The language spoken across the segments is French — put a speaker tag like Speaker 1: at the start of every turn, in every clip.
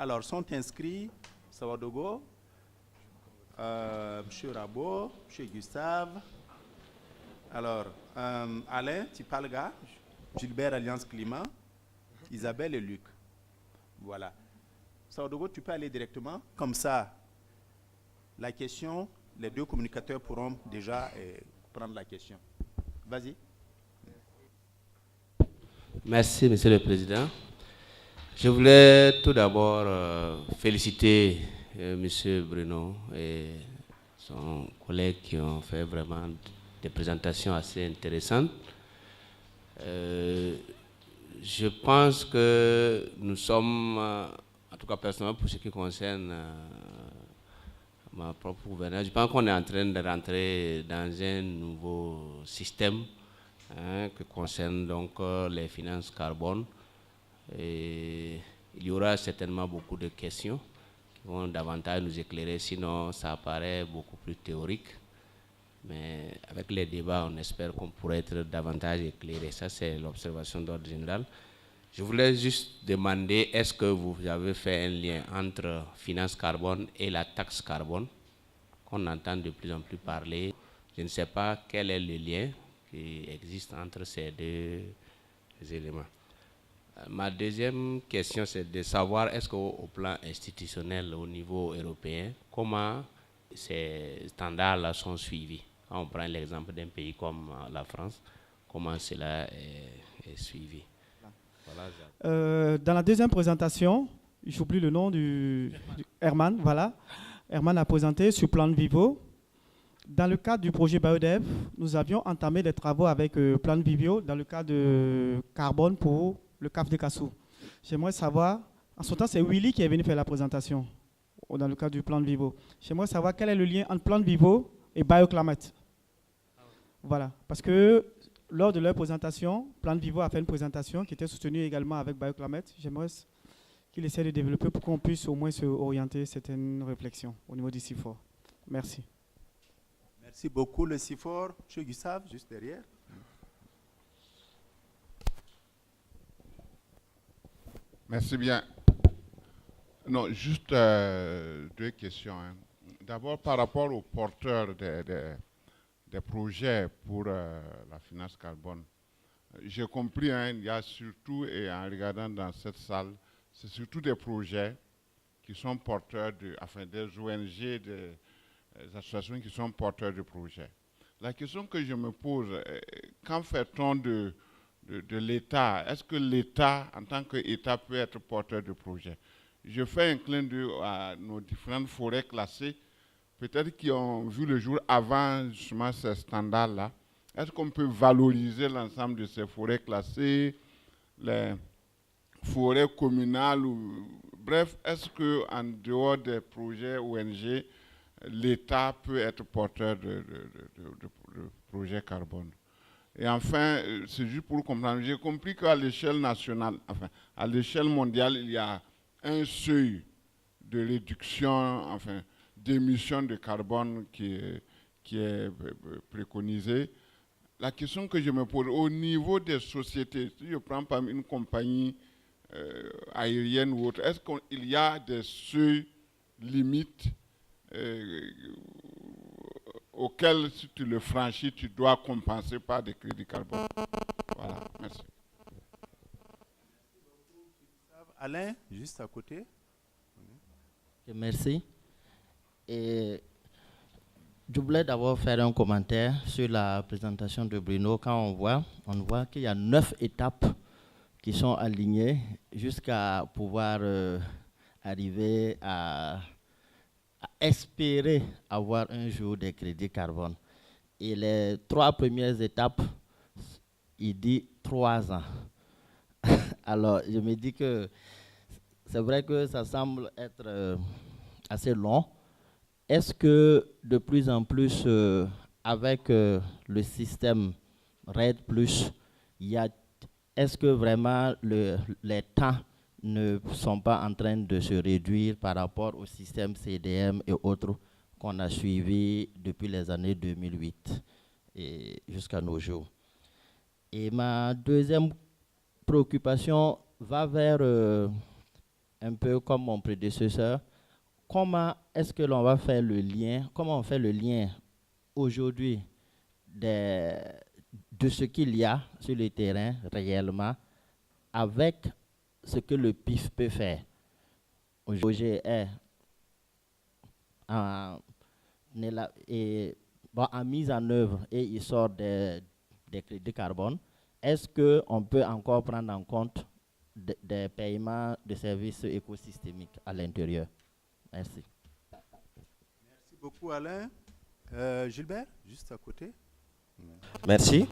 Speaker 1: Alors, sont inscrits Sawadogo, M. Rabot, M. Gustave. Alors, Alain Tipalga, Gilbert Alliance Climat, Isabelle et Luc. Voilà. Sawadogo, tu peux aller directement. Comme ça, la question, les deux communicateurs pourront déjà prendre la question. Vas-y.
Speaker 2: Merci, Monsieur le Président. Je voulais tout d'abord féliciter Monsieur Bruno et son collègue qui ont fait vraiment des présentations assez intéressantes. Je pense que nous sommes, en tout cas personnellement pour ce qui concerne ma propre gouvernance, je pense qu'on est en train de rentrer dans un nouveau système qui concerne donc les finances carbone. Et il y aura certainement beaucoup de questions qui vont davantage nous éclairer, sinon ça apparaît beaucoup plus théorique. Mais avec les débats, on espère qu'on pourrait être davantage éclairé. Ça, c'est l'observation d'ordre général. Je voulais juste demander, est-ce que vous avez fait un lien entre finance carbone et la taxe carbone, qu'on entend de plus en plus parler. Je ne sais pas quel est le lien qui existe entre ces deux éléments. Ma deuxième question, c'est de savoir, est-ce qu'au plan institutionnel, au niveau européen, comment ces standards-là sont suivis? Quand on prend l'exemple d'un pays comme la France, comment cela est suivi?
Speaker 3: Voilà. Dans la deuxième présentation, j'oublie le nom du Herman, voilà. Herman a présenté sur Plan Vivo. Dans le cadre du projet BioDev, nous avions entamé des travaux avec Plan Vivo dans le cadre de carbone pour le CAF de Kassou. J'aimerais savoir, en ce temps, c'est Willy qui est venu faire la présentation dans le cadre du Plan Vivo. J'aimerais savoir quel est le lien entre Plan Vivo et BioClimate. Voilà, parce que lors de leur présentation, Plan Vivo a fait une présentation qui était soutenue également avec BioClimate. J'aimerais qu'il essaie de développer pour qu'on puisse au moins se orienter certaines réflexions au niveau du CIFOR. Merci.
Speaker 1: Merci beaucoup, le CIFOR. M. Gustave, juste derrière.
Speaker 4: Merci bien. Non, juste deux questions. D'abord, par rapport aux porteurs des projets pour la finance carbone. J'ai compris, il y a surtout, et en regardant dans cette salle, c'est surtout des projets qui sont porteurs des ONG, des associations qui sont porteurs de projets. La question que je me pose, qu'en fait-on de l'État? Est-ce que l'État, en tant qu'État, peut être porteur de projets? Je fais un clin d'œil à nos différentes forêts classées, peut-être qui ont vu le jour avant justement ces standards-là. Est-ce qu'on peut valoriser l'ensemble de ces forêts classées, les forêts communales, bref, est-ce qu'en dehors des projets ONG, l'État peut être porteur de projets carbone? Et enfin, c'est juste pour comprendre, j'ai compris qu'à l'échelle nationale, enfin, à l'échelle mondiale, il y a un seuil de réduction, d'émissions de carbone qui est préconisé. La question que je me pose, au niveau des sociétés, si je prends par une compagnie aérienne ou autre, est-ce qu'il y a des seuils limites auxquels, si tu le franchis, tu dois compenser par des crédits carbone? Voilà, merci.
Speaker 1: Alain, juste à côté.
Speaker 5: Merci. Et je voulais d'abord faire un commentaire sur la présentation de Bruno. Quand on voit qu'il y a 9 étapes qui sont alignées jusqu'à pouvoir arriver à espérer avoir un jour des crédits carbone. Et les 3 premières étapes, il dit 3 ans. Alors, je me dis que c'est vrai que ça semble être assez long. Est-ce que de plus en plus, avec le système RED+, est-ce que vraiment les temps ne sont pas en train de se réduire par rapport au système CDM et autres qu'on a suivis depuis les années 2008 et jusqu'à nos jours? Et ma deuxième préoccupation va vers un peu comme mon prédécesseur. Comment est-ce que l'on va faire le lien, comment on fait le lien aujourd'hui de ce qu'il y a sur le terrain réellement avec ce que le PIF peut faire? Aujourd'hui est en mise en œuvre et il sort des crédits carbone. Est-ce qu'on peut encore prendre en compte des paiements de services écosystémiques à l'intérieur? Merci.
Speaker 1: Merci beaucoup, Alain. Gilbert, juste à côté.
Speaker 6: Merci.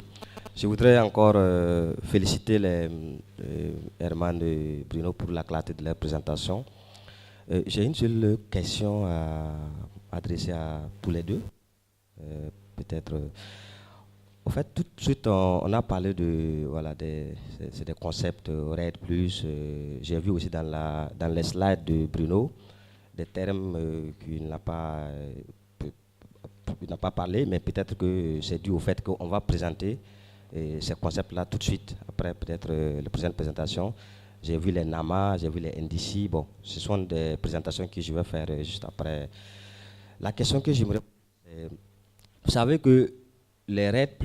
Speaker 6: Je voudrais encore féliciter Herman et Bruno pour la clarté de leur présentation. J'ai une seule question à adresser à tous les deux. Peut-être. En fait, tout de suite, on a parlé de des concepts RED+. J'ai vu aussi dans les slides de Bruno des termes qu'il n'a pas parlé, mais peut-être que c'est dû au fait qu'on va présenter ces concepts-là tout de suite, après peut-être la prochaine présentation. J'ai vu les NAMA, j'ai vu les NDC. Bon, ce sont des présentations que je vais faire juste après. La question que j'aimerais poser, vous savez que les RED+,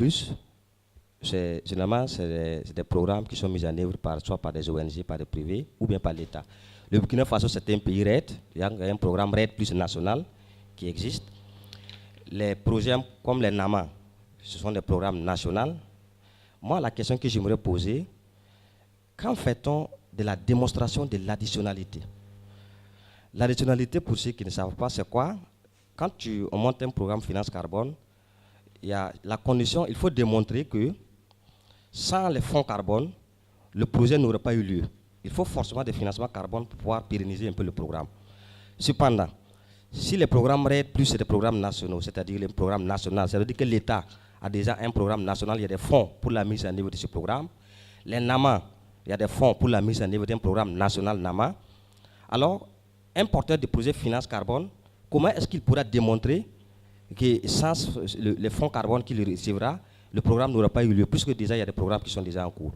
Speaker 6: généralement, c'est des programmes qui sont mis en œuvre soit par des ONG, par des privés, ou bien par l'État. Le Burkina Faso, c'est un pays RED. Il y a un programme RED+ national qui existe. Les projets comme les NAMA, ce sont des programmes nationaux. Moi, la question que j'aimerais poser, quand fait-on de la démonstration de l'additionnalité? L'additionnalité, pour ceux qui ne savent pas, c'est quoi? Quand on monte un programme finance carbone, il y a la condition, il faut démontrer que sans les fonds carbone, le projet n'aurait pas eu lieu. Il faut forcément des financements carbone pour pouvoir pérenniser un peu le programme. Cependant, si les programmes RED+, c'est des programmes nationaux, c'est-à-dire les programmes nationaux, ça veut dire que l'État a déjà un programme national, il y a des fonds pour la mise en œuvre de ce programme. Les NAMA, il y a des fonds pour la mise en œuvre d'un programme national NAMA. Alors, un porteur de projet finance carbone, comment est-ce qu'il pourra démontrer que sans les fonds carbone qu'il recevra, le programme n'aura pas eu lieu, puisque déjà il y a des programmes qui sont déjà en cours.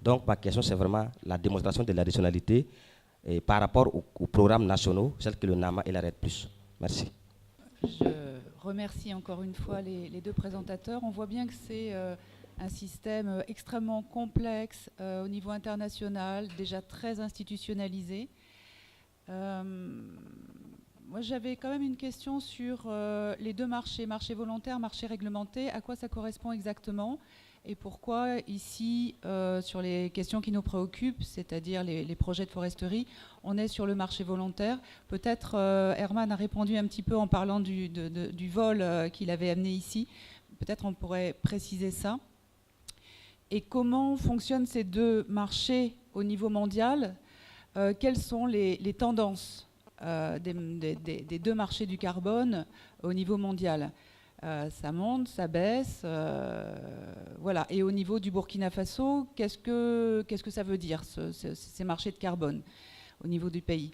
Speaker 6: Donc ma question, c'est vraiment la démonstration de l'additionnalité par rapport aux programmes nationaux, celles que le NAMA et la RED+. Merci.
Speaker 7: Je remercie encore une fois les deux présentateurs. On voit bien que c'est un système extrêmement complexe au niveau international, déjà très institutionnalisé. Moi, j'avais quand même une question sur les deux marchés, marché volontaire, marché réglementé. À quoi ça correspond exactement? Et pourquoi ici, sur les questions qui nous préoccupent, c'est-à-dire les projets de foresterie, on est sur le marché volontaire? Peut-être Herman a répondu un petit peu en parlant du vol qu'il avait amené ici. Peut-être on pourrait préciser ça. Et comment fonctionnent ces deux marchés au niveau mondial? Quelles sont les tendances des deux marchés du carbone au niveau mondial? Ça monte, ça baisse, voilà. Et au niveau du Burkina Faso, qu'est-ce que ça veut dire, ces marchés de carbone au niveau du pays?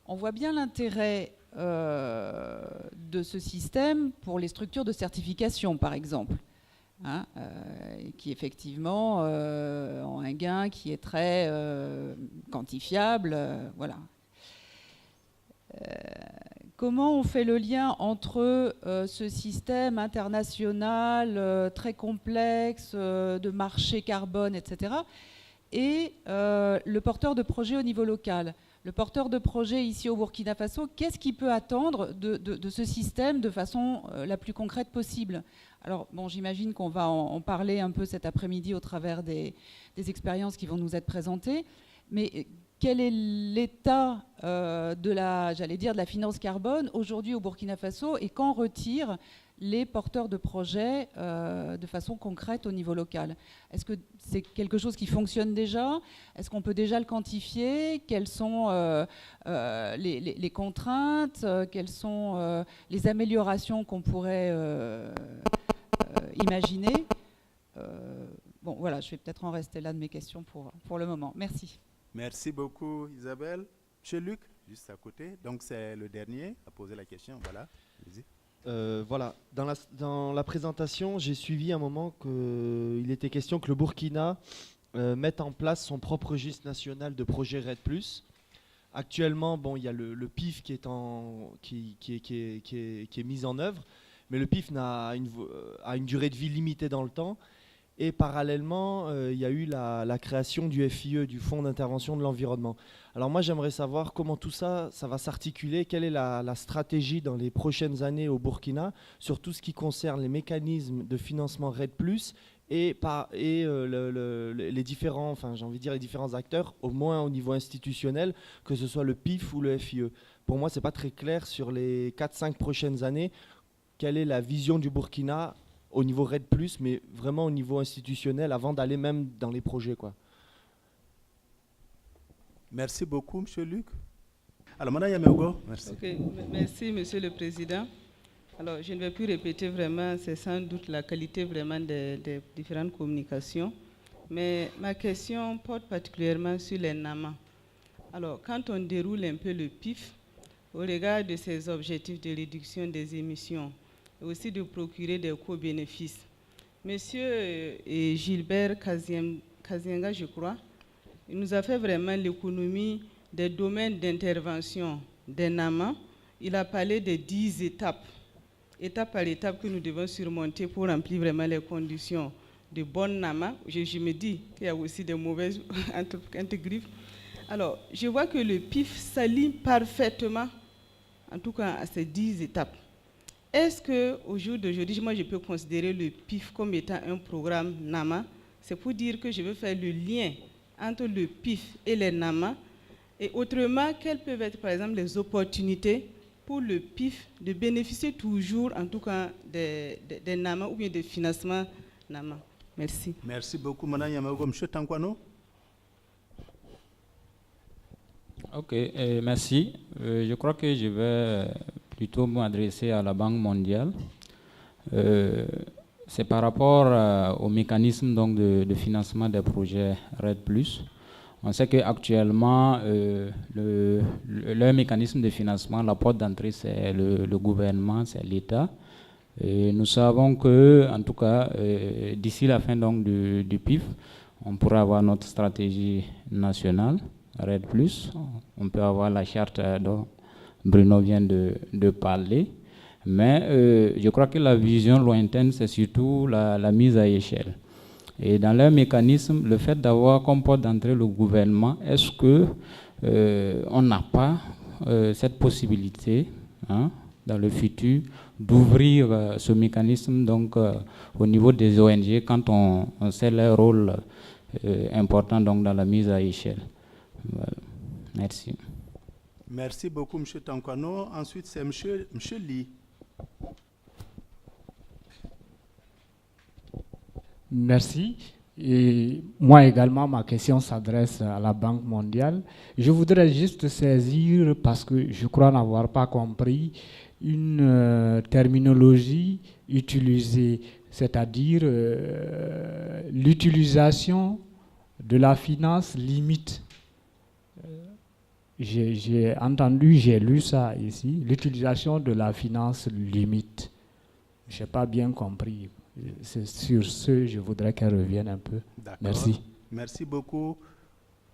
Speaker 7: On voit bien l'intérêt de ce système pour les structures de certification, par exemple, hein, qui effectivement ont un gain qui est très quantifiable, voilà. Comment on fait le lien entre ce système international très complexe de marché carbone, etc., et le porteur de projet au niveau local? Le porteur de projet ici au Burkina Faso, qu'est-ce qu'il peut attendre de ce système de façon la plus concrète possible? Alors, bon, j'imagine qu'on va en parler un peu cet après-midi au travers des expériences qui vont nous être présentées, mais quel est l'état de la finance carbone aujourd'hui au Burkina Faso et quand retirent les porteurs de projets de façon concrète au niveau local? Est-ce que c'est quelque chose qui fonctionne déjà? Est-ce qu'on peut déjà le quantifier? Quelles sont les contraintes? Quelles sont les améliorations qu'on pourrait imaginer? Bon, voilà, je vais peut-être en rester là de mes questions pour le moment. Merci.
Speaker 1: Merci beaucoup, Isabelle. Monsieur Luc, juste à côté. Donc, c'est le dernier à poser la question. Voilà. Vas-y.
Speaker 8: Voilà, dans la présentation, j'ai suivi un moment qu'il était question que le Burkina mette en place son propre registre national de projet RED+. Actuellement, bon, il y a le PIF qui est mis en œuvre, mais le PIF a une durée de vie limitée dans le temps. Et parallèlement, il y a eu la création du FIE, du Fonds d'intervention de l'environnement. Alors moi, j'aimerais savoir comment tout ça va s'articuler, quelle est la stratégie dans les prochaines années au Burkina, sur tout ce qui concerne les mécanismes de financement RED+, les différents, enfin, j'ai envie de dire les différents acteurs, au moins au niveau institutionnel, que ce soit le PIF ou le FIE. Pour moi, ce n'est pas très clair sur les 4-5 prochaines années, quelle est la vision du Burkina au niveau RED+, mais vraiment au niveau institutionnel, avant d'aller même dans les projets, quoi.
Speaker 1: Merci beaucoup, M. Luc. Alors, Mme Yameogo, merci.
Speaker 9: Okay. Merci, Monsieur le Président. Alors, je ne vais plus répéter vraiment, c'est sans doute la qualité vraiment des différentes communications, mais ma question porte particulièrement sur les NAMA. Alors, quand on déroule un peu le PIF, au regard de ses objectifs de réduction des émissions, et aussi de procurer des co-bénéfices. Monsieur Gilbert Kazienga, je crois, il nous a fait vraiment l'économie des domaines d'intervention des NAMA. Il a parlé de 10 étapes, étape par étape, que nous devons surmonter pour remplir vraiment les conditions de bonnes NAMA. Je me dis qu'il y a aussi des mauvaises entre griffes. Alors, je vois que le PIF s'aligne parfaitement, en tout cas à ces 10 étapes. Est-ce qu'au jour d'aujourd'hui, moi je peux considérer le PIF comme étant un programme NAMA? C'est pour dire que je veux faire le lien entre le PIF et les NAMA. Et autrement, quelles peuvent être par exemple les opportunités pour le PIF de bénéficier toujours, en tout cas, des NAMA ou bien des financements NAMA? Merci.
Speaker 1: Merci beaucoup, Mme Yameogo. M. Tankwano.
Speaker 10: Ok, merci. Je crois que je vais plutôt m'adresser à la Banque mondiale. C'est par rapport au mécanisme donc, de financement des projets RED+. On sait qu'actuellement, leur mécanisme de financement, la porte d'entrée, c'est le gouvernement, c'est l'État. Et nous savons que, en tout cas, d'ici la fin donc, du PIF, on pourra avoir notre stratégie nationale, RED+. On peut avoir la charte dont Bruno vient de parler. Mais je crois que la vision lointaine, c'est surtout la mise à échelle. Et dans leur mécanisme, le fait d'avoir comme porte d'entrée le gouvernement, est-ce qu'on n'a pas cette possibilité, hein, dans le futur, d'ouvrir ce mécanisme donc, au niveau des ONG quand on sait leur rôle important donc, dans la mise à échelle? Voilà. Merci.
Speaker 1: Merci beaucoup, M. Tankwano. Ensuite, c'est M. Lee.
Speaker 11: Merci. Et moi également, ma question s'adresse à la Banque mondiale. Je voudrais juste saisir, parce que je crois n'avoir pas compris, une terminologie utilisée, c'est-à-dire l'utilisation de la finance limite. J'ai entendu, j'ai lu ça ici, l'utilisation de la finance limite. Je n'ai pas bien compris. C'est sur ce, je voudrais qu'elle revienne un peu. Merci.
Speaker 1: Merci beaucoup.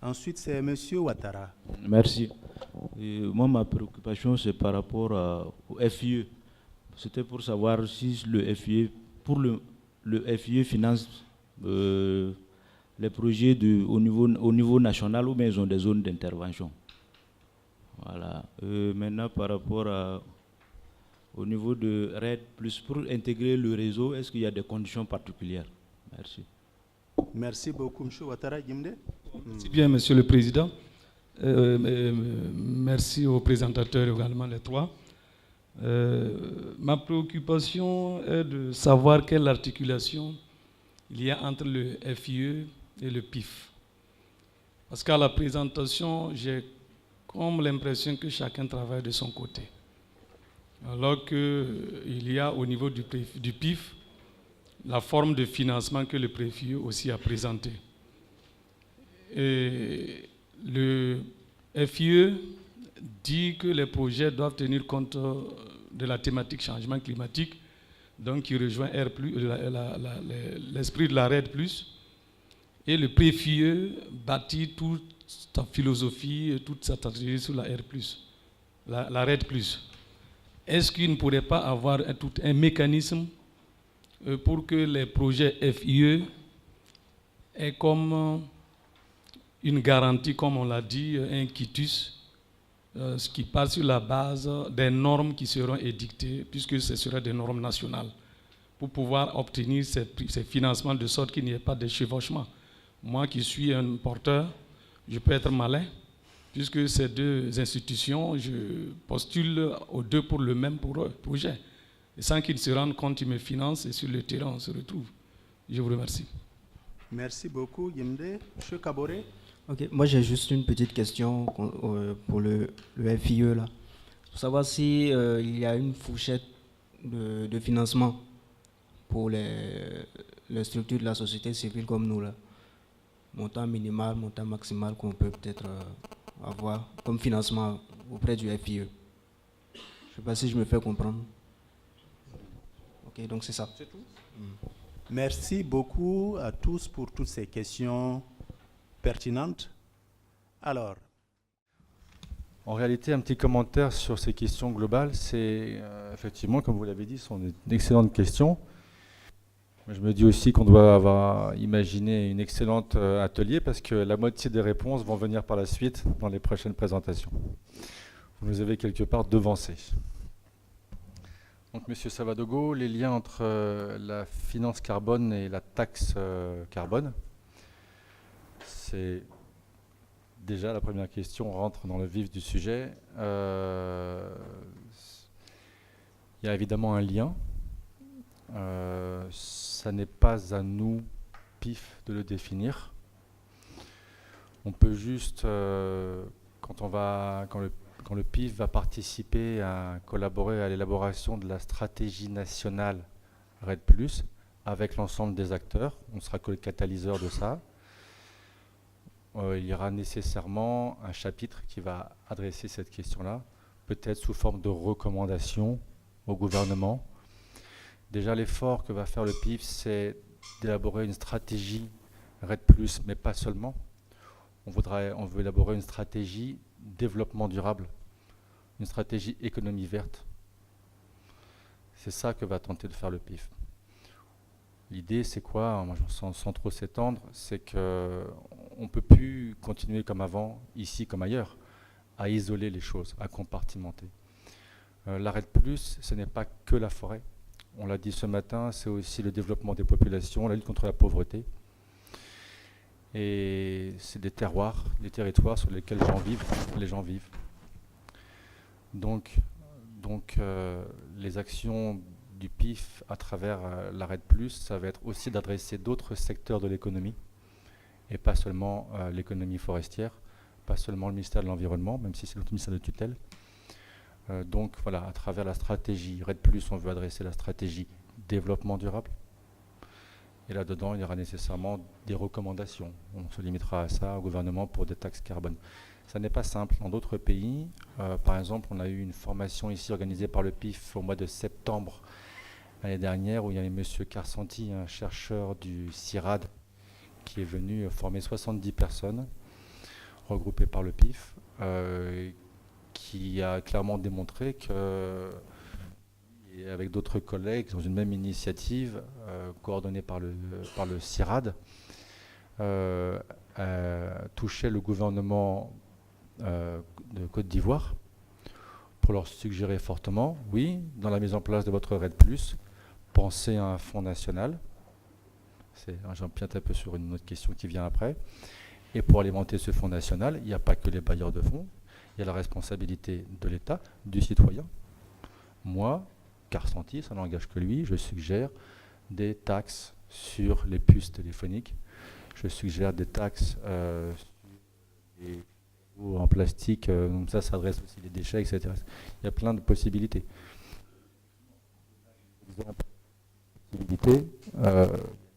Speaker 1: Ensuite, c'est M. Ouattara.
Speaker 12: Merci. Moi, ma préoccupation, c'est par rapport au FIE. C'était pour savoir si le FIE, pour le FIE finance les projets au niveau national ou bien ils ont des zones d'intervention. Voilà. Maintenant, par rapport au niveau de RED+, pour intégrer le réseau, est-ce qu'il y a des conditions particulières? Merci.
Speaker 1: Merci beaucoup, M. Ouattara. Gimde.
Speaker 13: Merci bien, Monsieur le Président. Merci aux présentateurs également, les trois. Ma préoccupation est de savoir quelle articulation il y a entre le FIE et le PIF. Parce qu'à la présentation, j'ai comme l'impression que chacun travaille de son côté. Alors qu'il y a au niveau du PIF la forme de financement que le FIE aussi a présenté. Et le FIE dit que les projets doivent tenir compte de la thématique changement climatique, donc qui rejoint l'esprit de la RED+. Et le PFIE bâtit toute sa philosophie et toute sa stratégie sur la RED+. Est-ce qu'il ne pourrait pas avoir tout un mécanisme pour que les projets FIE aient comme une garantie, comme on l'a dit, un quitus, ce qui part sur la base des normes qui seront édictées, puisque ce seraient des normes nationales, pour pouvoir obtenir ces financements de sorte qu'il n'y ait pas de chevauchement. Moi qui suis un porteur, je peux être malin, puisque ces deux institutions, je postule aux deux pour le même projet. Et sans qu'ils se rendent compte, ils me financent et sur le terrain, on se retrouve. Je vous remercie.
Speaker 1: Merci beaucoup, Yemde. Monsieur Kaboré.
Speaker 14: Ok, moi j'ai juste une petite question pour le FIE là. Pour savoir si il y a une fourchette de financement pour les structures de la société civile comme nous là. Montant minimal, montant maximal qu'on peut peut-être avoir comme financement auprès du FIE. Je ne sais pas si je me fais comprendre. Ok, donc c'est ça.
Speaker 1: C'est tout. Merci beaucoup à tous pour toutes ces questions pertinentes. Alors,
Speaker 15: en réalité, un petit commentaire sur ces questions globales, c'est effectivement, comme vous l'avez dit, ce sont d'excellentes questions. Je me dis aussi qu'on doit avoir imaginé une excellente atelier parce que la moitié des réponses vont venir par la suite dans les prochaines présentations. Vous nous avez quelque part devancé. Donc, Monsieur Savadogo, les liens entre la finance carbone et la taxe carbone, c'est déjà la première question, on rentre dans le vif du sujet. Il y a évidemment un lien. Ça n'est pas à nous, PIF, de le définir. On peut juste, quand le PIF va participer à collaborer à l'élaboration de la stratégie nationale RED+, avec l'ensemble des acteurs, on sera que le catalyseur de ça. Il y aura nécessairement un chapitre qui va adresser cette question-là, peut-être sous forme de recommandation au gouvernement. Déjà, l'effort que va faire le PIF, c'est d'élaborer une stratégie RED+, mais pas seulement. On veut élaborer une stratégie développement durable, une stratégie économie verte. C'est ça que va tenter de faire le PIF. L'idée, c'est quoi, moi, sans trop s'étendre, c'est qu'on ne peut plus continuer comme avant, ici comme ailleurs, à isoler les choses, à compartimenter. La RED+, ce n'est pas que la forêt. On l'a dit ce matin, c'est aussi le développement des populations, la lutte contre la pauvreté. Et c'est des terroirs, des territoires sur lesquels les gens vivent. Donc les actions du PIF à travers la RED+, ça va être aussi d'adresser d'autres secteurs de l'économie, et pas seulement l'économie forestière, pas seulement le ministère de l'Environnement, même si c'est notre ministère de tutelle. Donc voilà, à travers la stratégie RED+, on veut adresser la stratégie développement durable. Et là-dedans, il y aura nécessairement des recommandations. On se limitera à ça au gouvernement pour des taxes carbone. Ça n'est pas simple. Dans d'autres pays, par exemple, on a eu une formation ici organisée par le PIF au mois de septembre l'année dernière, où il y avait M. Carsanti, un chercheur du CIRAD, qui est venu former 70 personnes regroupées par le PIF, qui a clairement démontré que, et avec d'autres collègues, dans une même initiative coordonnée par le CIRAD, touchait le gouvernement de Côte d'Ivoire pour leur suggérer fortement, oui, dans la mise en place de votre RED+, pensez à un fonds national. J'empiète un peu sur une autre question qui vient après. Et pour alimenter ce fonds national, il n'y a pas que les bailleurs de fonds, il y a la responsabilité de l'État, du citoyen. Moi, Carsanti, ça n'engage que lui, je suggère des taxes sur les puces téléphoniques, je suggère des taxes en plastique, donc ça s'adresse aussi les déchets, etc. Il y a plein de possibilités.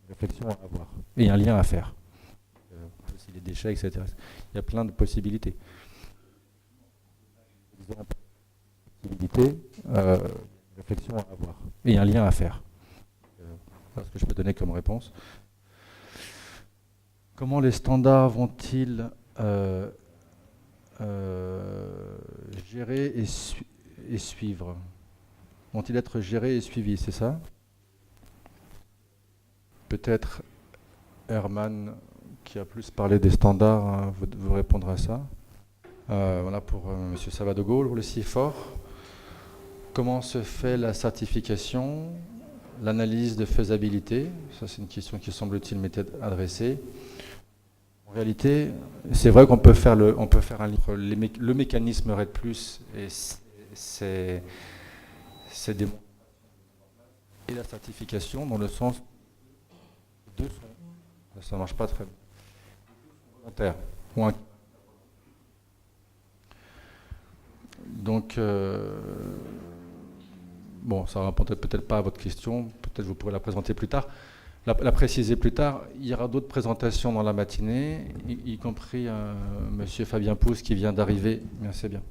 Speaker 15: Réflexion à avoir et un lien à faire. Aussi les déchets, etc. Il y a plein de possibilités. Réflexion à avoir et un lien à faire. Voilà ce que je peux donner comme réponse. Comment les standards vont-ils gérer et suivre? Vont-ils être gérés et suivis, c'est ça? Peut-être Herman, qui a plus parlé des standards, vous répondra à ça. Voilà pour M. Savadogo, pour le CIFOR. Comment se fait la certification, l'analyse de faisabilité? Ça, c'est une question qui semble-t-il m'était adressée. En réalité, c'est vrai qu'on peut faire un livre, le mécanisme RED+, et c'est des et la certification dans le sens de ça ne marche pas très bien. Volontaire. Donc, bon, ça ne répondrait peut-être pas à votre question, peut-être vous pourrez la présenter plus tard. La préciser plus tard. Il y aura d'autres présentations dans la matinée, y compris M. Fabien Pousse qui vient d'arriver. Merci bien.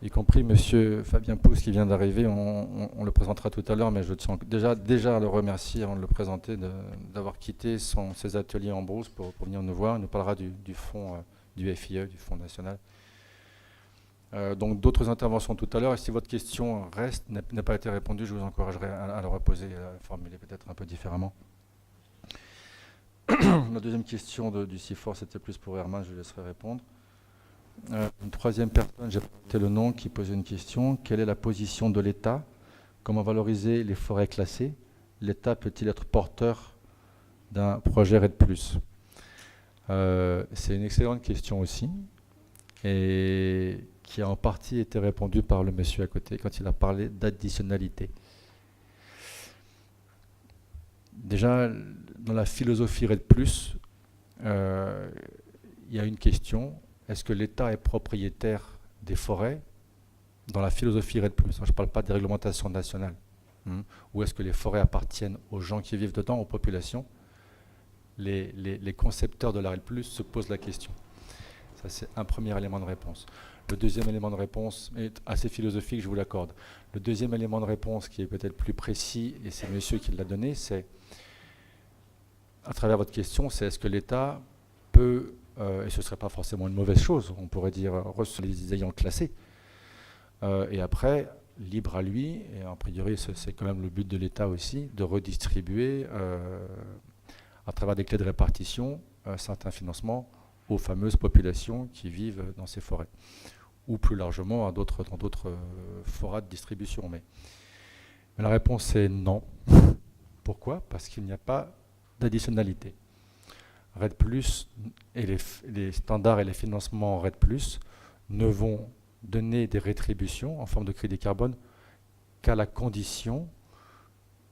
Speaker 15: Y compris M. Fabien Pousse qui vient d'arriver, on le présentera tout à l'heure, mais je tiens déjà à le remercier avant de le présenter d'avoir quitté ses ateliers en Brousse pour venir nous voir. Il nous parlera du fonds du FIE, du Fonds national. Donc d'autres interventions tout à l'heure, et si votre question n'a pas été répondue, je vous encouragerai à la reposer et à la formuler peut-être un peu différemment. La deuxième question du CIFOR, c'était plus pour Herman, je lui laisserai répondre. Une troisième personne, j'ai noté le nom, qui posait une question. Quelle est la position de l'État? Comment valoriser les forêts classées? L'État peut-il être porteur d'un projet RED+? C'est une excellente question aussi, et qui a en partie été répondue par le monsieur à côté quand il a parlé d'additionnalité. Déjà, dans la philosophie RED+, il y a une question. Est-ce que l'État est propriétaire des forêts dans la philosophie RED+? Je ne parle pas des réglementations nationales. Ou est-ce que les forêts appartiennent aux gens qui vivent dedans, aux populations? Les concepteurs de la RED+, se posent la question. Ça, c'est un premier élément de réponse. Le deuxième élément de réponse est assez philosophique, je vous l'accorde. Le deuxième élément de réponse qui est peut-être plus précis, et c'est monsieur qui l'a donné, c'est, à travers votre question, c'est est-ce que l'État peut, et ce ne serait pas forcément une mauvaise chose, on pourrait dire, les ayant classés, et après, libre à lui, et a priori c'est quand même le but de l'État aussi, de redistribuer à travers des clés de répartition certains financements aux fameuses populations qui vivent dans ces forêts, ou plus largement dans d'autres forats de distribution. Mais la réponse est non. Pourquoi? Parce qu'il n'y a pas d'additionnalité. RED+, et les standards et les financements RED+, ne vont donner des rétributions en forme de crédit carbone qu'à la condition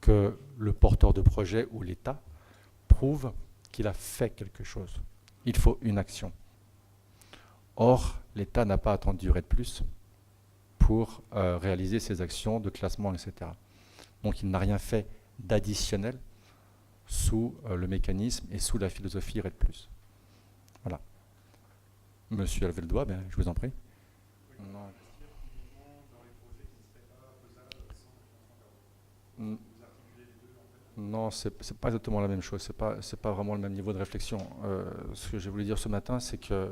Speaker 15: que le porteur de projet ou l'État prouve qu'il a fait quelque chose. Il faut une action. Or, l'État n'a pas attendu RED+, pour réaliser ses actions de classement, etc. Donc, il n'a rien fait d'additionnel sous le mécanisme et sous la philosophie RED+. Voilà. Monsieur a levé le doigt, ben, je vous en prie. Non, c'est pas exactement la même chose. C'est pas vraiment le même niveau de réflexion. Ce que j'ai voulu dire ce matin, c'est que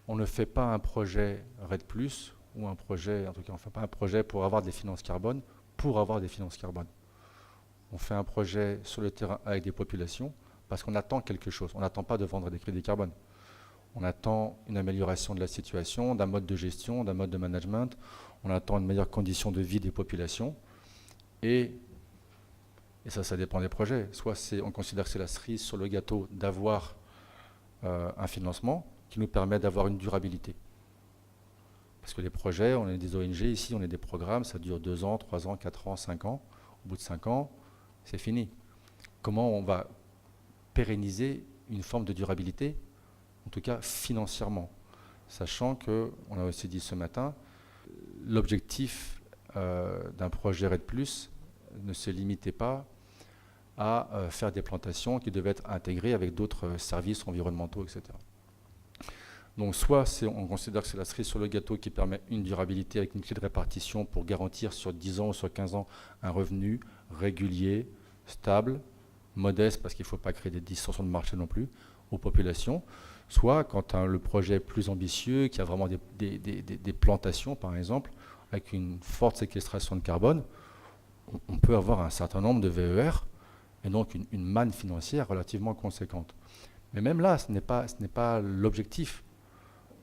Speaker 15: on ne fait pas un projet RED+, ou un projet, en tout cas, on ne fait pas un projet pour avoir des finances carbone, pour avoir des finances carbone. On fait un projet sur le terrain avec des populations parce qu'on attend quelque chose. On n'attend pas de vendre des crédits carbone. On attend une amélioration de la situation, d'un mode de gestion, d'un mode de management. On attend une meilleure condition de vie des populations. Et Et ça dépend des projets. Soit on considère que c'est la cerise sur le gâteau d'avoir un financement qui nous permet d'avoir une durabilité. Parce que les projets, on est des ONG ici, on est des programmes, ça dure 2 ans, 3 ans, 4 ans, 5 ans. Au bout de 5 ans, c'est fini. Comment on va pérenniser une forme de durabilité, en tout cas financièrement, sachant que, on a aussi dit ce matin, l'objectif d'un projet RED+, ne se limitait pas à faire des plantations qui devaient être intégrées avec d'autres services environnementaux, etc. Donc soit on considère que c'est la cerise sur le gâteau qui permet une durabilité avec une clé de répartition pour garantir sur 10 ans ou sur 15 ans un revenu régulier, stable, modeste, parce qu'il ne faut pas créer des distorsions de marché non plus, aux populations. Soit quand le projet est plus ambitieux, qu'il y a vraiment des plantations par exemple, avec une forte séquestration de carbone, on peut avoir un certain nombre de VER et donc une manne financière relativement conséquente. Mais même là, ce n'est pas l'objectif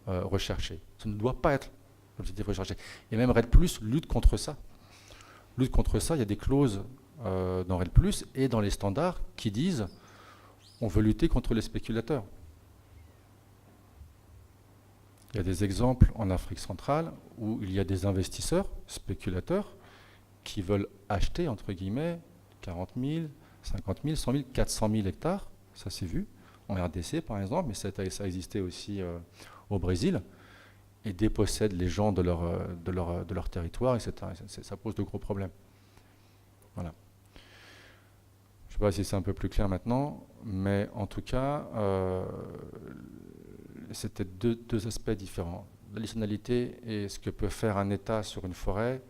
Speaker 15: recherché. Ce ne doit pas être l'objectif recherché. Et même RED+, lutte contre ça. Lutte contre ça, il y a des clauses dans RED+, et dans les standards qui disent on veut lutter contre les spéculateurs. Il y a des exemples en Afrique centrale où il y a des investisseurs, spéculateurs, qui veulent acheter, entre guillemets, 40 000, 50 000, 100 000, 400 000 hectares, ça s'est vu, en RDC par exemple, mais ça a existé aussi au Brésil, et dépossèdent les gens de leur territoire, etc. Ça pose de gros problèmes. Voilà. Je ne sais pas si c'est un peu plus clair maintenant, mais en tout cas, c'était deux aspects différents. L'additionnalité et ce que peut faire un État sur une forêt,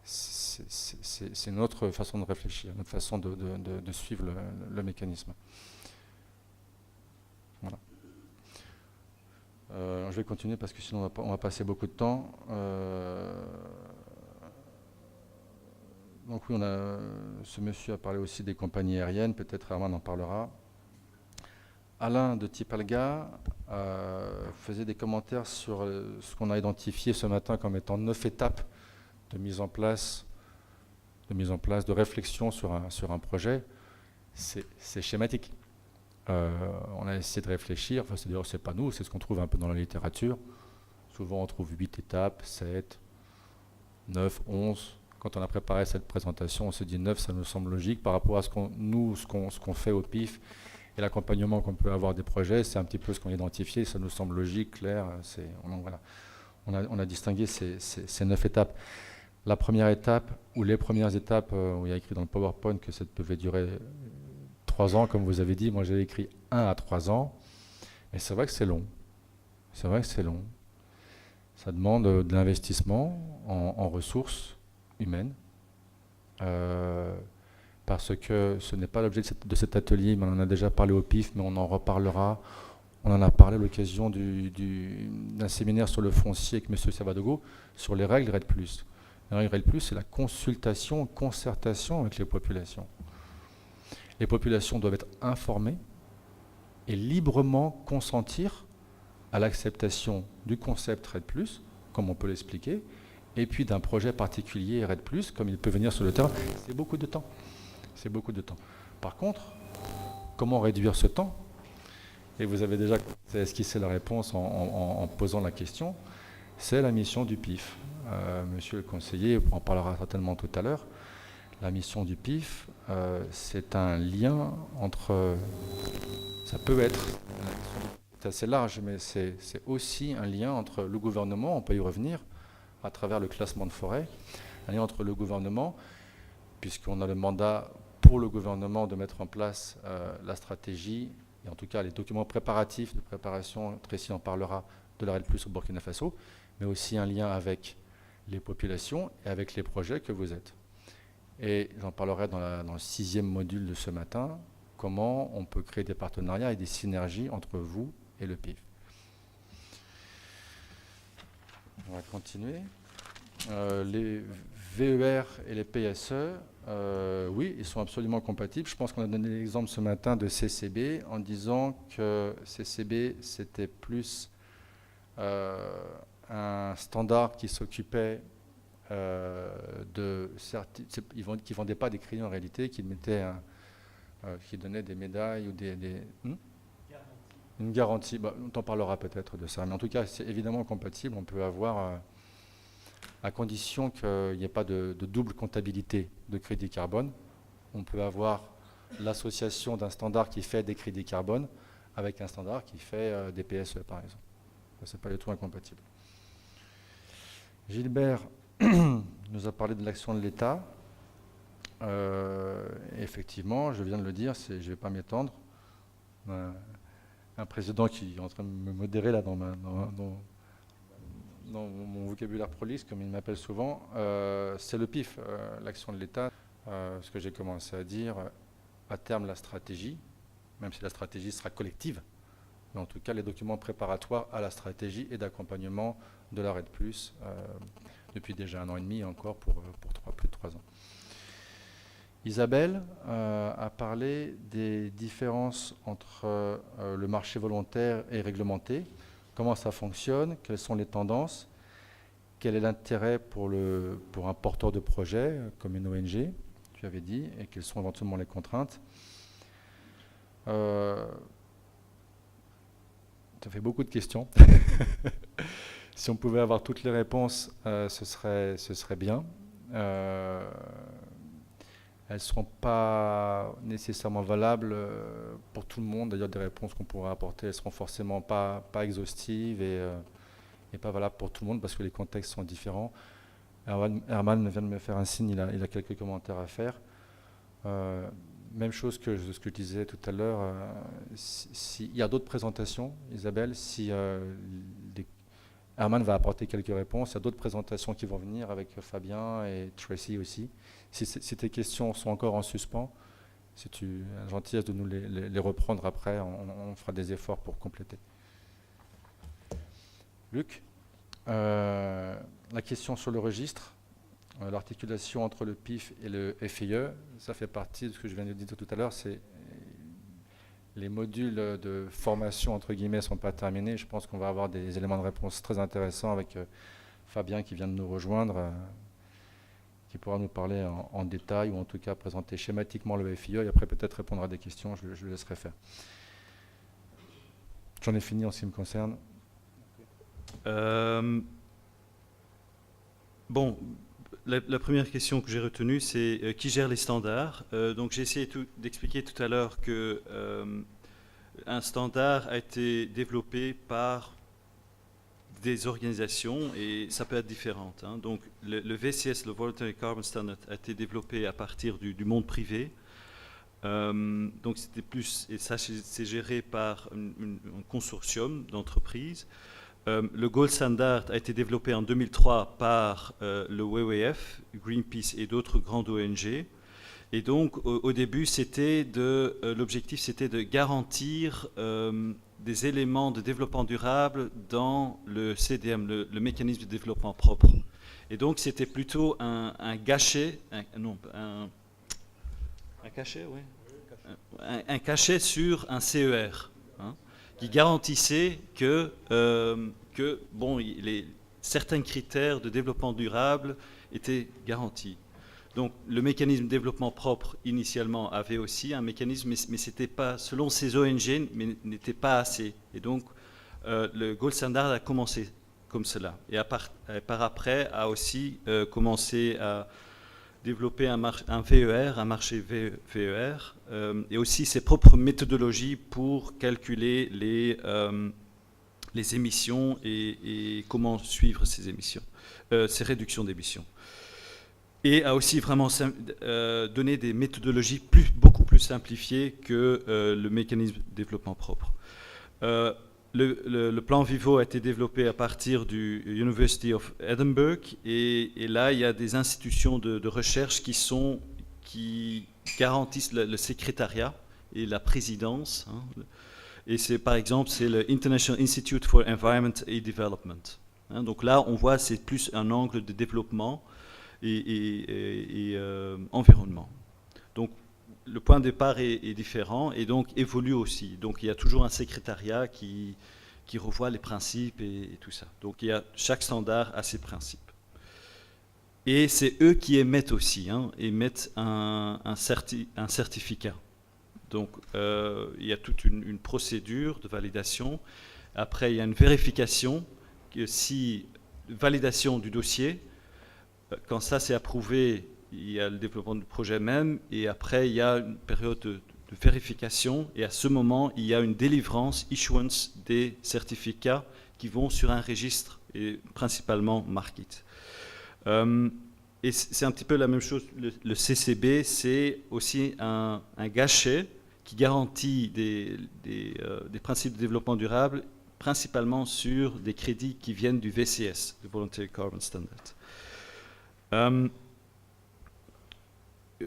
Speaker 15: c'est notre façon de réfléchir, notre façon de suivre le mécanisme. Voilà. Je vais continuer parce que sinon on va passer beaucoup de temps. Donc oui, ce monsieur a parlé aussi des compagnies aériennes, peut-être Herman en parlera. Alain de Tipalga faisait des commentaires sur ce qu'on a identifié ce matin comme étant 9 étapes de mise en place, de réflexion sur un projet. C'est schématique. On a essayé de réfléchir, enfin, d'ailleurs c'est pas nous, c'est ce qu'on trouve un peu dans la littérature. Souvent on trouve 8 étapes, 7, 9, 11. Quand on a préparé cette présentation, on s'est dit 9, ça nous semble logique par rapport à ce qu'on fait au PIF et l'accompagnement qu'on peut avoir des projets. C'est un petit peu ce qu'on a identifié, ça nous semble logique, clair. Voilà. On a distingué ces 9 étapes. La première étape, ou les premières étapes, où il y a écrit dans le PowerPoint que ça devait durer 3 ans, comme vous avez dit. Moi, j'avais écrit 1 à 3 ans. Mais c'est vrai que c'est long. C'est vrai que c'est long. Ça demande de l'investissement en ressources humaines. Parce que ce n'est pas l'objet de cet atelier, mais on en a déjà parlé au PIF, mais on en reparlera. On en a parlé à l'occasion d'un séminaire sur le foncier avec M. Savadogo, sur les règles RED+. Les règles RED+, c'est la consultation, concertation avec les populations. Les populations doivent être informées et librement consentir à l'acceptation du concept RED+, comme on peut l'expliquer, et puis d'un projet particulier RED+, comme il peut venir sur le terrain. C'est beaucoup de temps. C'est beaucoup de temps. Par contre, comment réduire ce temps? Et vous avez déjà esquissé la réponse en posant la question. C'est la mission du PIF. Monsieur le conseiller en parlera certainement tout à l'heure. La mission du PIF, c'est un lien entre... Ça peut être assez large, mais c'est aussi un lien entre le gouvernement, on peut y revenir, à travers le classement de forêt, un lien entre le gouvernement, puisqu'on a le mandat pour le gouvernement de mettre en place la stratégie, et en tout cas les documents préparatifs de préparation, Tracy en parlera, de la RED+ au Burkina Faso, mais aussi un lien avec les populations et avec les projets que vous êtes. Et j'en parlerai dans le 6e module de ce matin, comment on peut créer des partenariats et des synergies entre vous et le PIF. On va continuer. Les VER et les PSE, oui, ils sont absolument compatibles. Je pense qu'on a donné l'exemple ce matin de CCB en disant que CCB, c'était plus un standard qui s'occupait qui ne vendaient pas des crédits en réalité, qui donnaient des médailles ou une garantie. Bah, on t'en parlera peut-être de ça, mais en tout cas, c'est évidemment compatible. On peut avoir, à condition qu'il n'y ait pas de double comptabilité de crédit carbone, on peut avoir l'association d'un standard qui fait des crédits carbone avec un standard qui fait des PSE, par exemple. Ce n'est pas du tout incompatible. Gilbert nous a parlé de l'action de l'État. Effectivement, je viens de le dire, je ne vais pas m'étendre. Un président qui est en train de me modérer là dans mon vocabulaire prolixe, comme il m'appelle souvent, c'est le PIF, l'action de l'État. Ce que j'ai commencé à dire, à terme la stratégie, même si la stratégie sera collective, mais en tout cas les documents préparatoires à la stratégie et d'accompagnement de la RED+, depuis déjà 1 an et demi encore pour plus de 3 ans. Isabelle a parlé des différences entre le marché volontaire et réglementé, comment ça fonctionne, quelles sont les tendances, quel est l'intérêt pour un porteur de projet comme une ONG, tu avais dit, et quelles sont éventuellement les contraintes. Ça fait beaucoup de questions. Si on pouvait avoir toutes les réponses, ce serait bien. Elles ne seront pas nécessairement valables pour tout le monde. D'ailleurs, des réponses qu'on pourra apporter, elles ne seront forcément pas exhaustives et pas valables pour tout le monde parce que les contextes sont différents. Herman vient de me faire un signe, il a quelques commentaires à faire. Même chose que ce que je disais tout à l'heure. S'il y a d'autres présentations, Isabelle, si Herman va apporter quelques réponses, il y a d'autres présentations qui vont venir avec Fabien et Tracy aussi. Si tes questions sont encore en suspens, si tu as la gentillesse de nous les reprendre après, on fera des efforts pour compléter. Luc, la question sur le registre, l'articulation entre le PIF et le FIE, ça fait partie de ce que je viens de dire tout à l'heure, c'est les modules de formation entre guillemets ne sont pas terminés. Je pense qu'on va avoir des éléments de réponse très intéressants avec Fabien qui vient de nous rejoindre, qui pourra nous parler en détail ou en tout cas présenter schématiquement le FIE et après peut-être répondre à des questions, je le laisserai faire. J'en ai fini en ce qui me concerne.
Speaker 16: Bon, la première question que j'ai retenue, c'est qui gère les standards. Donc j'ai essayé d'expliquer tout à l'heure que un standard a été développé par des organisations et ça peut être différent. Hein. Donc le VCS, le Voluntary Carbon Standard, a été développé à partir du monde privé. Donc c'était plus, et ça c'est géré par un consortium d'entreprises. Le Gold Standard a été développé en 2003 par le WWF, Greenpeace et d'autres grandes ONG. Et donc, au début, l'objectif, c'était de garantir des éléments de développement durable dans le CDM, le mécanisme de développement propre. Et donc, c'était plutôt un cachet, un cachet sur un CER. Hein, qui garantissait que certains critères de développement durable étaient garantis. Donc le mécanisme de développement propre initialement avait aussi un mécanisme, mais c'était pas, selon ces ONG, mais n'était pas assez. Et donc le Gold Standard a commencé comme cela. Et par après a aussi commencé à développer un VER, un marché VER, et aussi ses propres méthodologies pour calculer les émissions et comment suivre ces émissions, ces réductions d'émissions. Et a aussi vraiment donné des méthodologies beaucoup plus simplifiées que le mécanisme de développement propre. Le plan Vivo a été développé à partir du University of Edinburgh et là il y a des institutions de recherche qui garantissent le secrétariat et la présidence. Hein. Et c'est par exemple c'est le International Institute for Environment and Development. Hein. Donc là on voit c'est plus un angle de développement et environnement. Donc le point de départ est différent et donc évolue aussi. Donc il y a toujours un secrétariat qui revoit les principes et tout ça. Donc chaque standard a ses principes. Et c'est eux qui émettent aussi, émettent un certificat. Donc, il y a toute une procédure de validation. Après, il y a une vérification, validation du dossier. Quand ça c'est approuvé, il y a le développement du projet même. Et après, il y a une période de vérification. Et à ce moment, il y a une délivrance, issuance des certificats qui vont sur un registre, et principalement Markit. Et c'est un petit peu la même chose. Le CCB, c'est aussi un gâchis qui garantit des principes de développement durable, principalement sur des crédits qui viennent du VCS, le Voluntary Carbon Standard.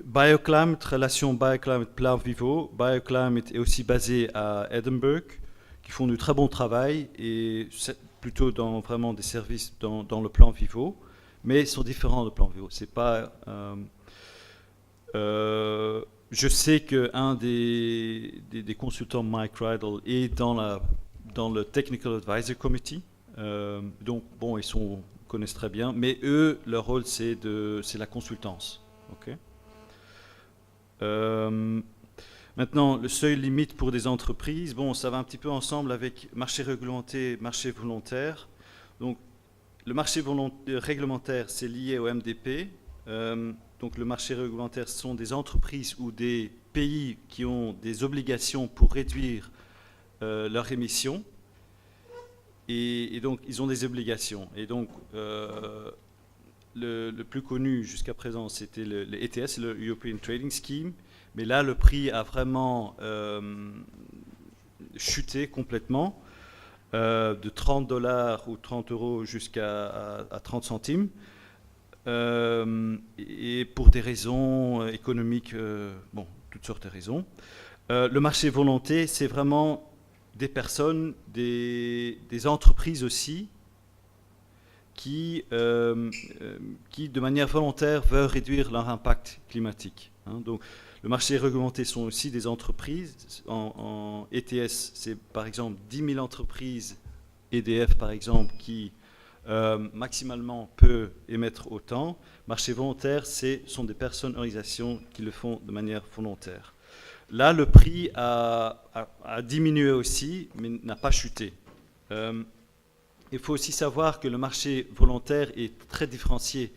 Speaker 16: Bioclimate, relation Bioclimate Plan Vivo. Bioclimate est aussi basé à Edinburgh, qui font du très bon travail, et plutôt dans vraiment des services dans le Plan Vivo, mais ils sont différents de Plan Vivo. C'est pas... je sais qu'un des consultants, Mike Rydell, est dans le Technical Advisory Committee. Donc, bon, ils connaissent très bien, mais eux, leur rôle, c'est la consultance. Okay. Maintenant, le seuil limite pour des entreprises, bon, ça va un petit peu ensemble avec marché réglementé, marché volontaire. Donc, le marché réglementaire, c'est lié au MDP. Donc, le marché réglementaire, ce sont des entreprises ou des pays qui ont des obligations pour réduire leurs émissions. Et donc, ils ont des obligations. Et donc, le plus connu jusqu'à présent, c'était le ETS, le European Trading Scheme. Mais là, le prix a vraiment chuté complètement, de $30 ou 30 € jusqu'à 30 centimes. Et pour des raisons économiques, bon, toutes sortes de raisons. Le marché volonté, c'est vraiment des personnes, des entreprises aussi, qui de manière volontaire veulent réduire leur impact climatique. Donc, le marché réglementé sont aussi des entreprises. En ETS, c'est par exemple 10 000 entreprises, EDF par exemple, qui maximalement peut émettre autant. Marché volontaire, sont des personnes, organisations qui le font de manière volontaire. Là, le prix a diminué aussi, mais n'a pas chuté. Il faut aussi savoir que le marché volontaire est très différencié.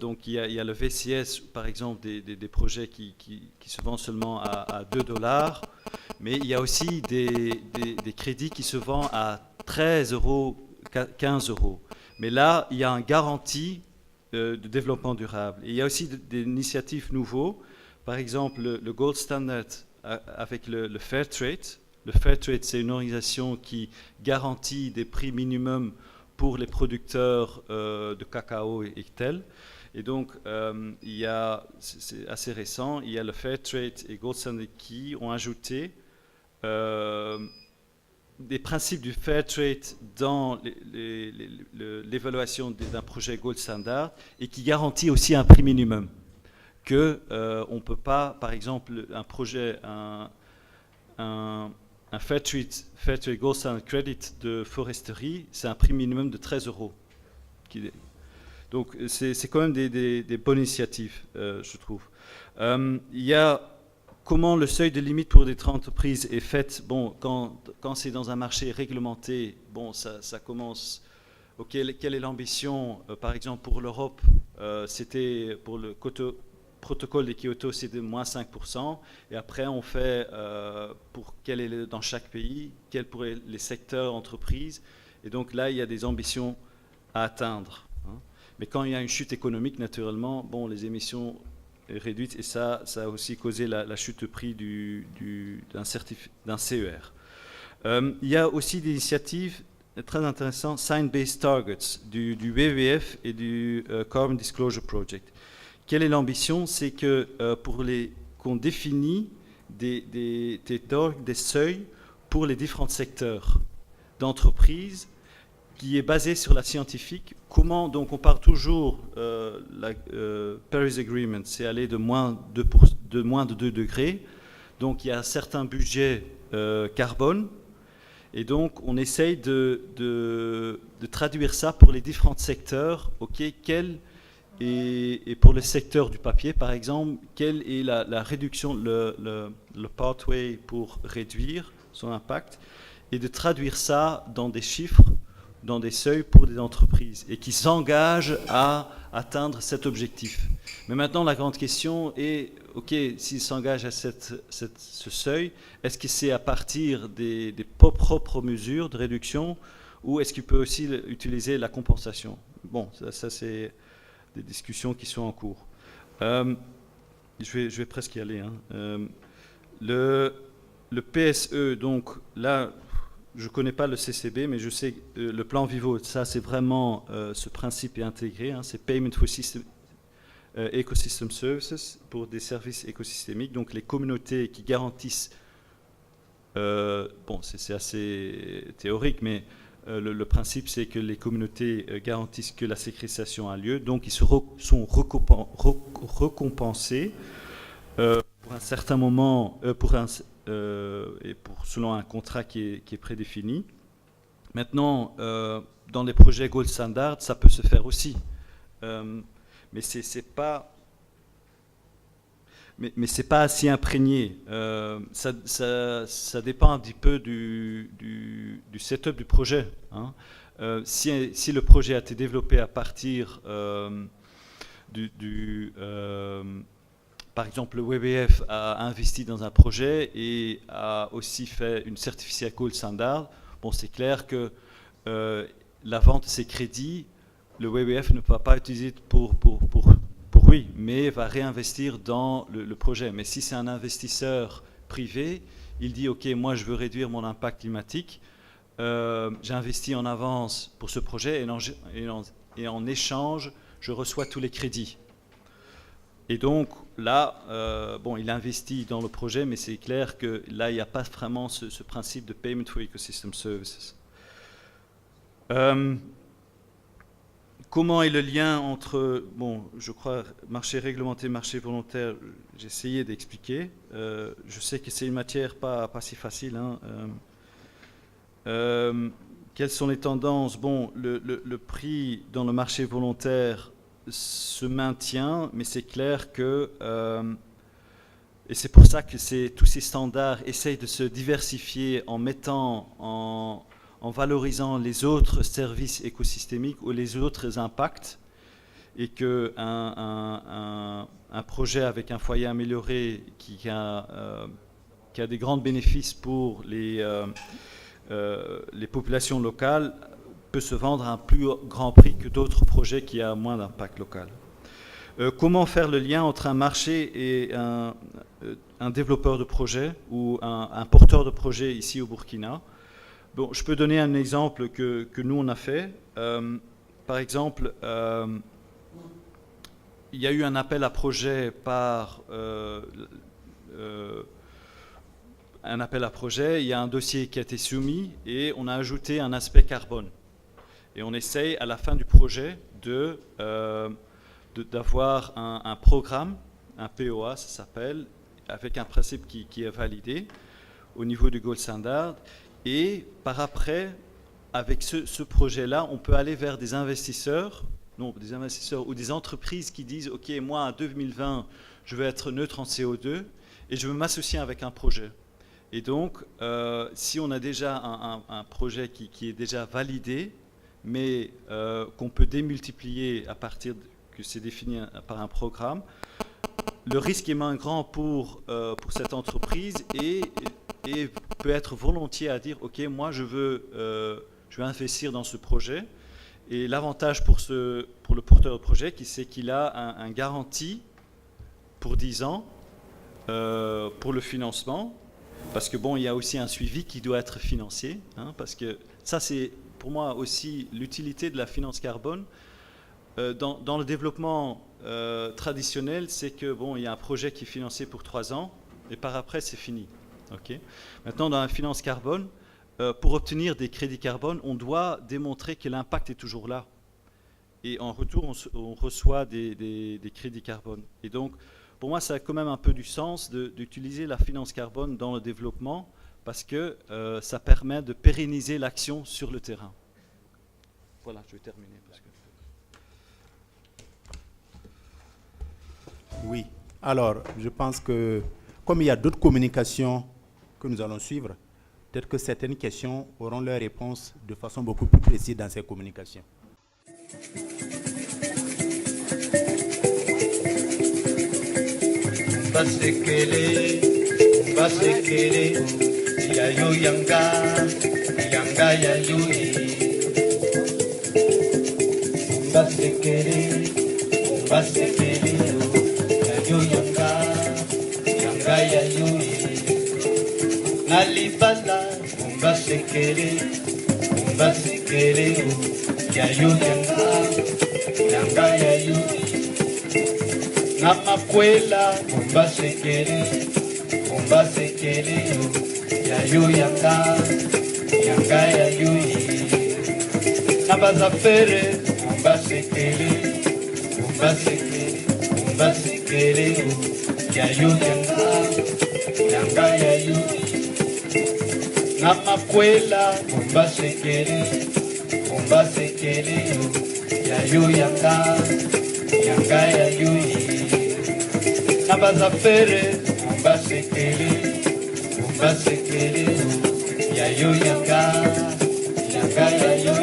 Speaker 16: Donc il y a le VCS, par exemple, des projets qui se vendent seulement à $2, mais il y a aussi des crédits qui se vendent à 13 €, 15 €. Mais là, il y a une garantie de développement durable. Et il y a aussi des initiatives nouveaux, par exemple le Gold Standard avec le Fair Trade. Le Fair Trade, c'est une organisation qui garantit des prix minimums pour les producteurs de cacao et tels. Et donc, c'est assez récent, il y a le Fair Trade et Gold Standard qui ont ajouté des principes du Fair Trade dans l'évaluation d'un projet Gold Standard et qui garantit aussi un prix minimum. On ne peut pas, par exemple, un projet, un Fair Trade Gold Standard Credit de foresterie, c'est un prix minimum de 13 €. Donc c'est quand même des bonnes initiatives, je trouve. Il y a comment le seuil de limite pour des entreprises est fait. Bon, quand c'est dans un marché réglementé, bon, ça commence. Okay, quelle est l'ambition, par exemple, pour l'Europe, c'était pour le protocole de Kyoto, c'est de moins 5%. Et après, on fait pour quel est dans chaque pays, quels pourraient les secteurs, entreprises. Et donc là, il y a des ambitions à atteindre. Mais quand il y a une chute économique, naturellement, bon, les émissions réduites, et ça a aussi causé la chute de prix d'un CER. Il y a aussi des initiatives très intéressantes, Science-Based Targets, du WWF et du Carbon Disclosure Project. Quelle est l'ambition? C'est que qu'on définit des seuils pour les différents secteurs d'entreprise, qui est basé sur la scientifique. Comment, donc on part toujours, Paris Agreement, c'est aller de moins de 2 degrés. Donc il y a un certain budget carbone. Et donc on essaye de traduire ça pour les différents secteurs. Okay, Et pour le secteur du papier, par exemple, quelle est la réduction, le pathway pour réduire son impact, et de traduire ça dans des chiffres, dans des seuils pour des entreprises, et qui s'engagent à atteindre cet objectif. Mais maintenant, la grande question est, OK, s'ils s'engagent à ce seuil, est-ce que c'est à partir des propres mesures de réduction, ou est-ce qu'il peut aussi utiliser la compensation? Bon, ça c'est des discussions qui sont en cours. Je vais presque y aller. Le PSE, donc là, je ne connais pas le CCB, mais je sais que le plan Vivo, ça c'est vraiment ce principe est intégré, c'est Payment for System, Ecosystem Services, pour des services écosystémiques, donc les communautés qui garantissent, bon c'est assez théorique, mais le principe c'est que les communautés garantissent que la sécurisation a lieu, donc ils sont récompensés pour un certain moment, selon un contrat qui est prédéfini. Maintenant, dans les projets Gold Standard, ça peut se faire aussi. Mais c'est pas assez imprégné. Ça dépend un petit peu du setup du projet. Si le projet a été développé à partir par exemple, le WWF a investi dans un projet et a aussi fait une certificat Gold Standard. Bon, c'est clair que la vente de ces crédits, le WWF ne va pas utiliser pour lui, mais va réinvestir dans le projet. Mais si c'est un investisseur privé, il dit, OK, moi je veux réduire mon impact climatique, j'ai investi en avance pour ce projet et en échange, je reçois tous les crédits. Et donc là, bon, il investit dans le projet, mais c'est clair que là, il n'y a pas vraiment ce principe de Payment for Ecosystem Services. Comment est le lien entre, bon, je crois, marché réglementé, marché volontaire, j'ai essayé d'expliquer. Je sais que c'est une matière pas si facile. Quelles sont les tendances? Bon, le prix dans le marché volontaire se maintient, mais c'est clair que, et c'est pour ça que tous ces standards essayent de se diversifier en mettant, en valorisant les autres services écosystémiques ou les autres impacts, et que un projet avec un foyer amélioré qui a des grands bénéfices pour les populations locales peut se vendre à un plus grand prix que d'autres projets qui ont moins d'impact local. Comment faire le lien entre un marché et un développeur de projet ou un porteur de projet ici au Burkina? Bon, je peux donner un exemple que nous on a fait. Par exemple, il y a eu un appel à projet il y a un dossier qui a été soumis et on a ajouté un aspect carbone. Et on essaye à la fin du projet d'avoir un programme, un POA ça s'appelle, avec un principe qui est validé au niveau du Gold Standard. Et par après, avec ce projet-là, on peut aller vers des investisseurs ou des entreprises qui disent « Ok, moi, en 2020, je veux être neutre en CO2 et je veux m'associer avec un projet. » Et donc, si on a déjà un projet qui est déjà validé, mais qu'on peut démultiplier à partir que c'est défini par un programme, le risque est moins grand pour cette entreprise et peut être volontiers à dire « Ok, moi, je veux investir dans ce projet. » Et l'avantage pour le porteur de projet, c'est qu'il a un garantie pour 10 ans pour le financement, parce que bon, il y a aussi un suivi qui doit être financier, parce que ça, c'est pour moi aussi l'utilité de la finance carbone. Dans le développement traditionnel, c'est que bon, il y a un projet qui est financé pour 3 ans, et par après, c'est fini. Okay. Maintenant, dans la finance carbone, pour obtenir des crédits carbone, on doit démontrer que l'impact est toujours là. Et en retour, on reçoit des crédits carbone. Et donc, pour moi, ça a quand même un peu du sens d'utiliser la finance carbone dans le développement parce que ça permet de pérenniser l'action sur le terrain. Voilà, je vais terminer.
Speaker 1: Oui. Alors, je pense que comme il y a d'autres communications que nous allons suivre, peut-être que certaines questions auront leur réponse de façon beaucoup plus précise dans ces communications.
Speaker 17: Basekele, basekele, yayo yanga, yanga yayo. Basekele, basekele, yayo yanga, yanga yayo. Nalibala, basekele, basekele, yayo yanga, yanga yayo. Namakwela, basekele, yayo yanga, yanga yayo. Nabazafere, basekele, yayo yanga, yanga yayo. Namakwela, basekele, yayo yanga, yanga yayo. Nabazafere, basekele, yayo yanga, yanga yayo.